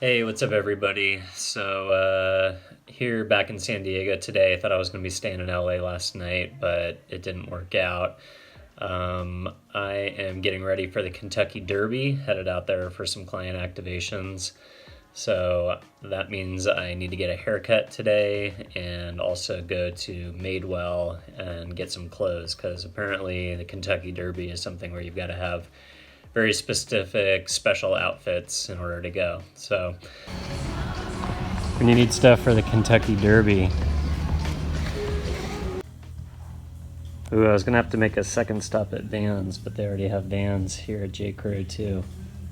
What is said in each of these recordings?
Hey, what's up, everybody? Here back in San Diego today. I thought I was going to be staying in LA last night, but it didn't work out. I am getting ready for the Kentucky Derby, headed out there for some client activations. So that means I need to get a haircut today and also go to Madewell and get some clothes because apparently the Kentucky Derby is something where you've got to have very specific special outfits in order to go. So when you need stuff for the Kentucky Derby. Ooh, I was gonna have to make a second stop at Vans, but they already have Vans here at J. Crew too.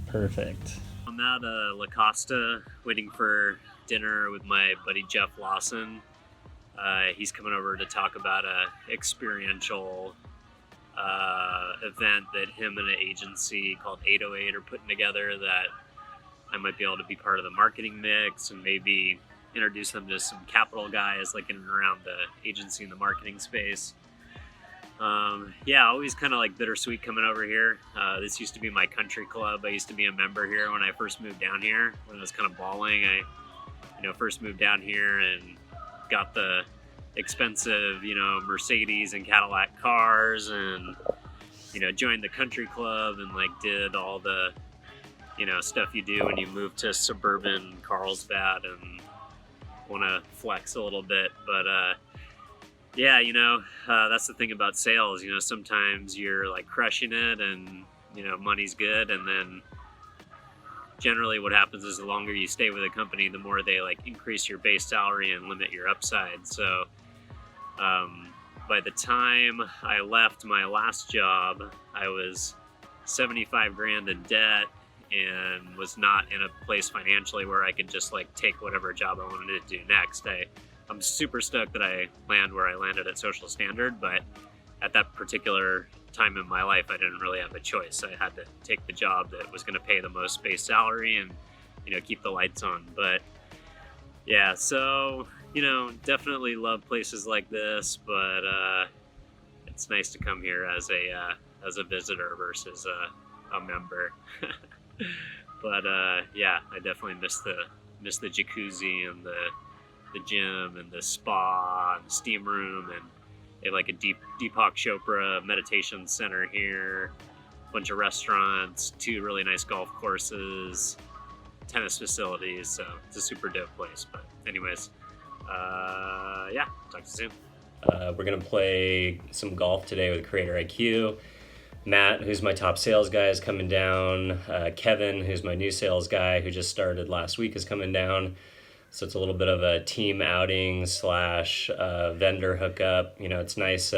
Perfect. I'm at La Costa waiting for dinner with my buddy Jeff Lawson. He's coming over to talk about a experiential event that him and an agency called 808 are putting together that I might be able to be part of the marketing mix and maybe introduce them to some capital guys like in and around the agency and the marketing space. Always kind of like bittersweet coming over here. This used to be my country club. I used to be a member here when I first moved down here. When I was kind of balling, I first moved down here and got the expensive, Mercedes and Cadillac cars and, joined the country club and like did all the, stuff you do when you move to suburban Carlsbad and want to flex a little bit. But, that's the thing about sales. Sometimes you're like crushing it and, money's good. And then generally what happens is the longer you stay with a company, the more they like increase your base salary and limit your upside. So by the time I left my last job, I was 75 grand in debt and was not in a place financially where I could just like take whatever job I wanted to do next. I'm super stoked that I land where I landed at Social Standard, but at that particular time in my life, I didn't really have a choice. I had to take the job that was going to pay the most base salary and, keep the lights on. But yeah, so, definitely love places like this, but it's nice to come here as a visitor versus a member. But I definitely miss the jacuzzi and the gym and the spa and the steam room, and they have like a Deepak Chopra meditation center here, a bunch of restaurants, 2 really nice golf courses, tennis facilities, so it's a super dope place. But anyways, talk to you soon. We're gonna play some golf today with Creator IQ. Matt, who's my top sales guy, is coming down. Kevin, who's my new sales guy, who just started last week, is coming down. So it's a little bit of a team outing / vendor hookup. It's nice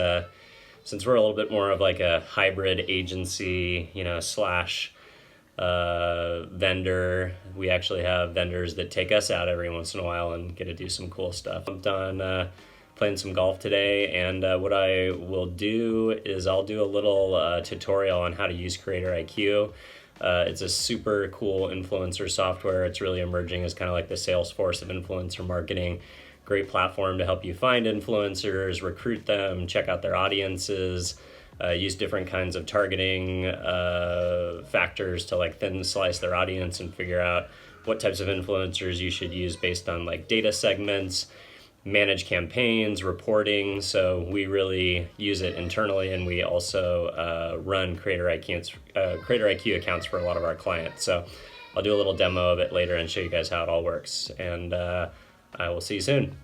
since we're a little bit more of like a hybrid agency, / vendor. We actually have vendors that take us out every once in a while and get to do some cool stuff. I'm done playing some golf today, and what I will do is I'll do a little tutorial on how to use Creator IQ. It's a super cool influencer software. It's really emerging as kind of like the Salesforce of influencer marketing. Great platform to help you find influencers, recruit them, check out their audiences, use different kinds of targeting factors to like thin slice their audience and figure out what types of influencers you should use based on like data segments, manage campaigns, reporting. So we really use it internally, and we also run Creator IQ accounts for a lot of our clients. So I'll do a little demo of it later and show you guys how it all works. And I will see you soon.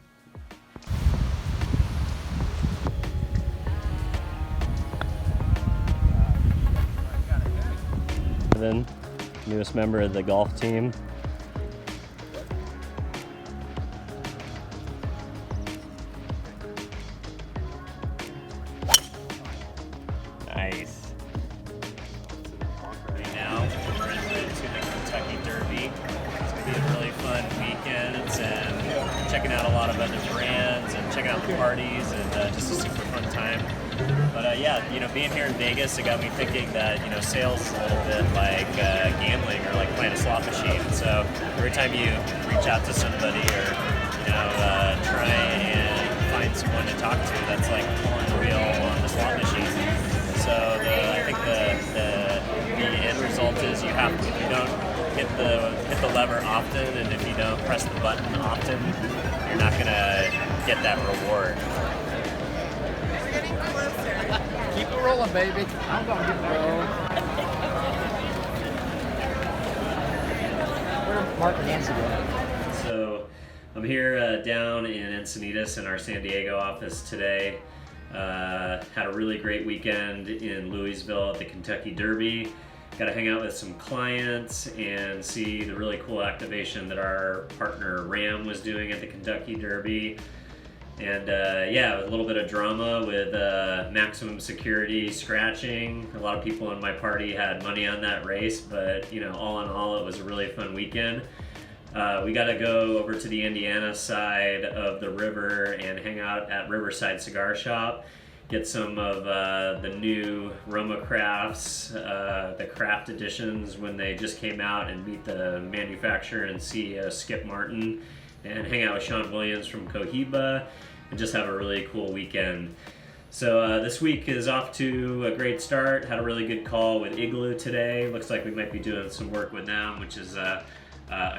Then, newest member of the golf team. Nice. Right now, we're into the Kentucky Derby. It's going to be a really fun weekend and checking out a lot of other brands and checking out the parties and just a super fun time. But being here in Vegas, it got me thinking that, sales is a little bit like gambling or like playing a slot machine. So every time you reach out to somebody or, try and find someone to talk to, that's like pulling the wheel on the slot machine. So I think the end result is if you don't hit the lever often, and if you don't press the button often, you're not gonna get that reward. We're getting closer. Keep it rolling, baby. I'm gonna keep it rolling. Where Mark and Nancy going? So I'm here down in Encinitas in our San Diego office today. Had a really great weekend in Louisville at the Kentucky Derby. Got to hang out with some clients and see the really cool activation that our partner Ram was doing at the Kentucky Derby. And yeah, a little bit of drama with maximum security scratching. A lot of people in my party had money on that race, but you know, all in all, it was a really fun weekend. We got to go over to the Indiana side of the river and hang out at Riverside Cigar Shop. Get some of the new Roma Crafts, the craft editions when they just came out, and meet the manufacturer and CEO Skip Martin, and hang out with Sean Williams from Cohiba, and just have a really cool weekend. So this week is off to a great start. Had a really good call with Igloo today. Looks like we might be doing some work with them, which is a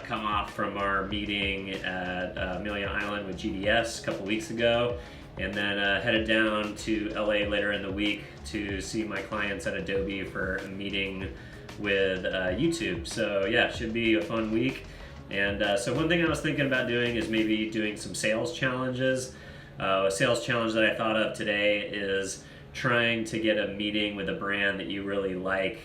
come off from our meeting at Amelia Island with GDS a couple weeks ago. And then headed down to LA later in the week to see my clients at Adobe for a meeting with YouTube. So yeah, should be a fun week. And so one thing I was thinking about doing is maybe doing some sales challenges. A sales challenge that I thought of today is trying to get a meeting with a brand that you really like.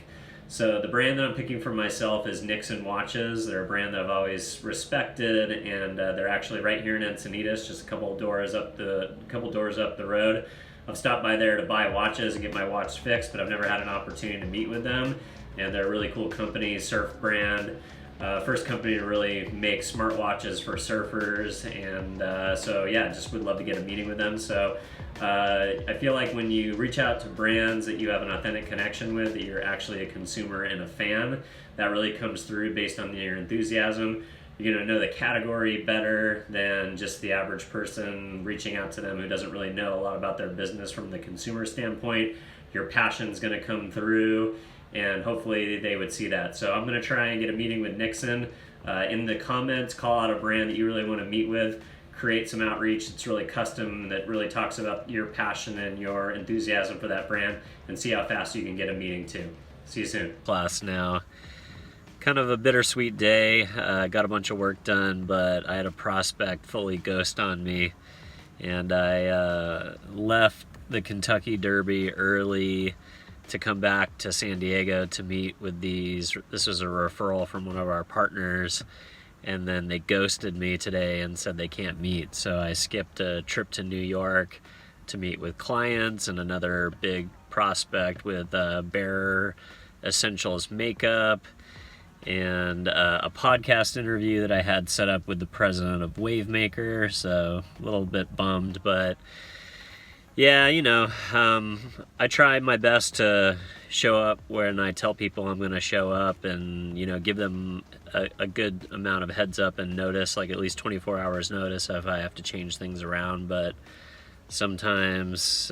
So the brand that I'm picking for myself is Nixon Watches. They're a brand that I've always respected, and they're actually right here in Encinitas, just a couple doors up the road. I've stopped by there to buy watches and get my watch fixed, but I've never had an opportunity to meet with them. And they're a really cool company, surf brand. First company to really make smartwatches for surfers, and so yeah, just would love to get a meeting with them. So I feel like when you reach out to brands that you have an authentic connection with, that you're actually a consumer and a fan, that really comes through based on your enthusiasm. You're going to know the category better than just the average person reaching out to them who doesn't really know a lot about their business from the consumer standpoint. Your passion's going to come through, and hopefully they would see that. So I'm going to try and get a meeting with Nixon. In the comments, call out a brand that you really want to meet with. Create some outreach that's really custom, that really talks about your passion and your enthusiasm for that brand, and see how fast you can get a meeting too. See you soon. Class now. Kind of a bittersweet day. Got a bunch of work done, but I had a prospect fully ghost on me, and I left the Kentucky Derby early to come back to San Diego to meet with these. This was a referral from one of our partners, and then they ghosted me today and said they can't meet. So I skipped a trip to New York to meet with clients and another big prospect with Bearer Essentials Makeup, and a podcast interview that I had set up with the president of Wavemaker. So a little bit bummed, but yeah, you know, I try my best to show up when I tell people I'm going to show up, and, you know, give them a good amount of heads up and notice, like at least 24 hours notice if I have to change things around. But sometimes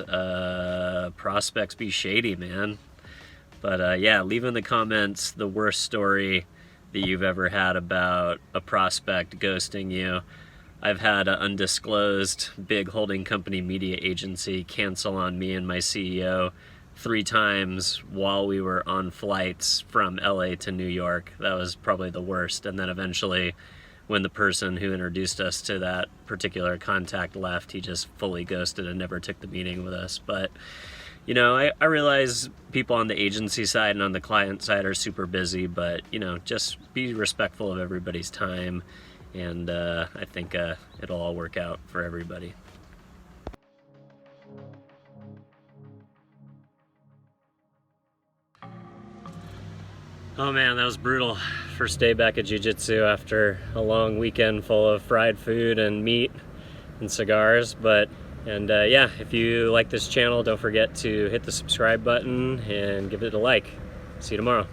prospects be shady, man. But yeah, leave in the comments the worst story that you've ever had about a prospect ghosting you. I've had an undisclosed big holding company media agency cancel on me and my CEO 3 times while we were on flights from LA to New York. That was probably the worst. And then eventually, when the person who introduced us to that particular contact left, he just fully ghosted and never took the meeting with us. But you know, I realize people on the agency side and on the client side are super busy, but, you know, just be respectful of everybody's time, and I think it'll all work out for everybody. Oh man, that was brutal. First day back at Jujitsu after a long weekend full of fried food and meat and cigars, And yeah, if you like this channel, don't forget to hit the subscribe button and give it a like. See you tomorrow.